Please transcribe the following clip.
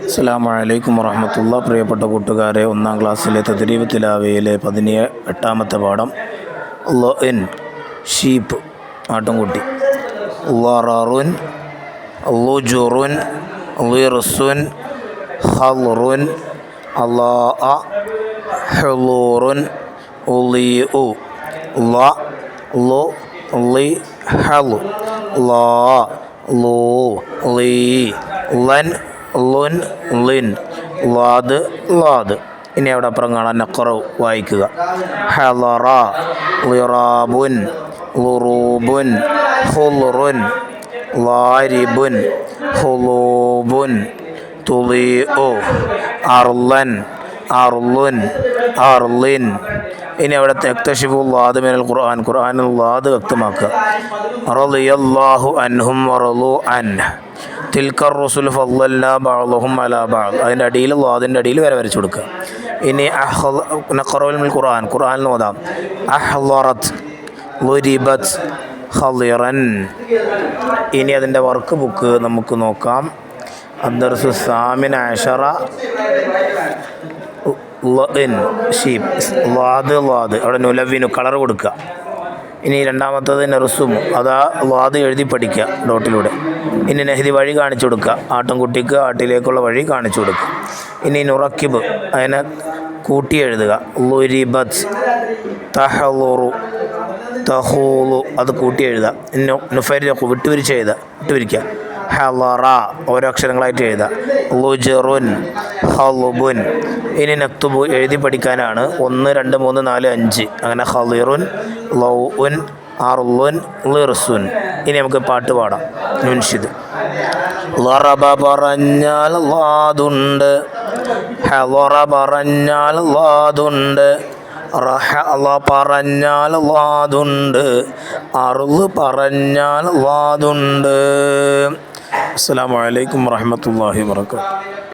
അസ്സലാമു അലൈക്കും വറഹ്മത്തുള്ളാഹി. പ്രിയപ്പെട്ട കൂട്ടുകാരെ, ഒന്നാം ക്ലാസ്സിലെ തദ്രീബ് തിലാവയിലെ 18ാമത്തെ പാഠം ലഇൻ ഷീപ്പ് ആട്ടുംകുട്ടി, ലററുൻ ലുജുറുൻ ളിർസുൻ ഖൽറുൻ അലാഅ ഹുളൂറുൻ ഉളിഉ ല ലു ലി ഹലു ലാ ലൂ ലീ ലൻ ലുൻ ലിൻ ലാദ് ലാദ്. ഇനി അവിടെ അപ്പുറം കാണാൻ നഖറവ് വായിക്കുക. ഹലറ ളിറാബുൻ ളുറൂബുൻ ഖുൽറുൻ ളാരിബുൻ ഖുലൂബുൻ തുളീഉ അർലൻ അർലുൻ അർലിൻ. ഇനി അവിടെ തക്തശിഫു ലാദ് മിനൽ ഖുർആൻ, ഖുർആനിൽ ലാദ് വ്യക്തമാക്കുക. റളിയല്ലാഹു അൻഹും വറളു അൻഹു തിൽക്കർ റസുൽ ഫളൽനാ ബഅദഹും അലാ ബഅദ്. അതിൻ്റെ അടിയിൽ ലാദിൻ്റെ അടിയിൽ വരച്ചു കൊടുക്കുക. ഇനി നഖറഉൽ മിനൽ ഖുർആൻ, ഖുർആനിൽ ഓതാം. അഹ്ളറത് ളുരിബത് ഖളിറൻ. ഇനി അതിൻ്റെ വർക്ക് ബുക്ക് നമുക്ക് നോക്കാം. അദ്ദർസു സാമിന അശറ ലഇൻ ഷീപ്പ് ലാദ് ലാദ്, അവിടെ നുലവിനു കളർ കൊടുക്കുക. ഇനി രണ്ടാമത്തത് നെർസും, അതാ ലാദ് എഴുതി പഠിക്കുക ഡോട്ടിലൂടെ. ഇനി നെഹ്ദി വഴി കാണിച്ചു കൊടുക്കുക, ആട്ടുംകുട്ടിക്ക് ആട്ടിലേക്കുള്ള വഴി കാണിച്ചു കൊടുക്കുക. ഇനി നുറക്കിബ്, അതിനെ കൂട്ടി എഴുതുക. ളുരിബത് തഹളുറു തഹൂലു, അത് കൂട്ടി എഴുതുക. നുഫരിഖു വിട്ടുപിരിച്ച് എഴുതുക, വിട്ടുപിരിക്കുക. ഹലറ ഓരോ അക്ഷരങ്ങളായിട്ട് എഴുതുക. ളുജറുൻ ഹലുബുൻ. ഇനി നക്തുബു എഴുതി പഠിക്കാനാണ്. 1 2 3 4 5 അങ്ങനെ. ഖളിറുൻ ലൗഉൻ അർലുൻ ളിർസുൻ. ഇനി നമുക്ക് പാട്ട് പാടാം. മുൻഷിദ്. ലറബ പറഞ്ഞാൽ ലാദുണ്ട്, ഹലറ പറഞ്ഞാൽ ലാദുണ്ട്, റഹല പറഞ്ഞാൽ ലാദുണ്ട്, അർള് പറഞ്ഞാൽ ലാദുണ്ട്. അസ്സലാമു അലൈക്കും വറഹ്മത്തുള്ളാഹി വബറകാതുഹു.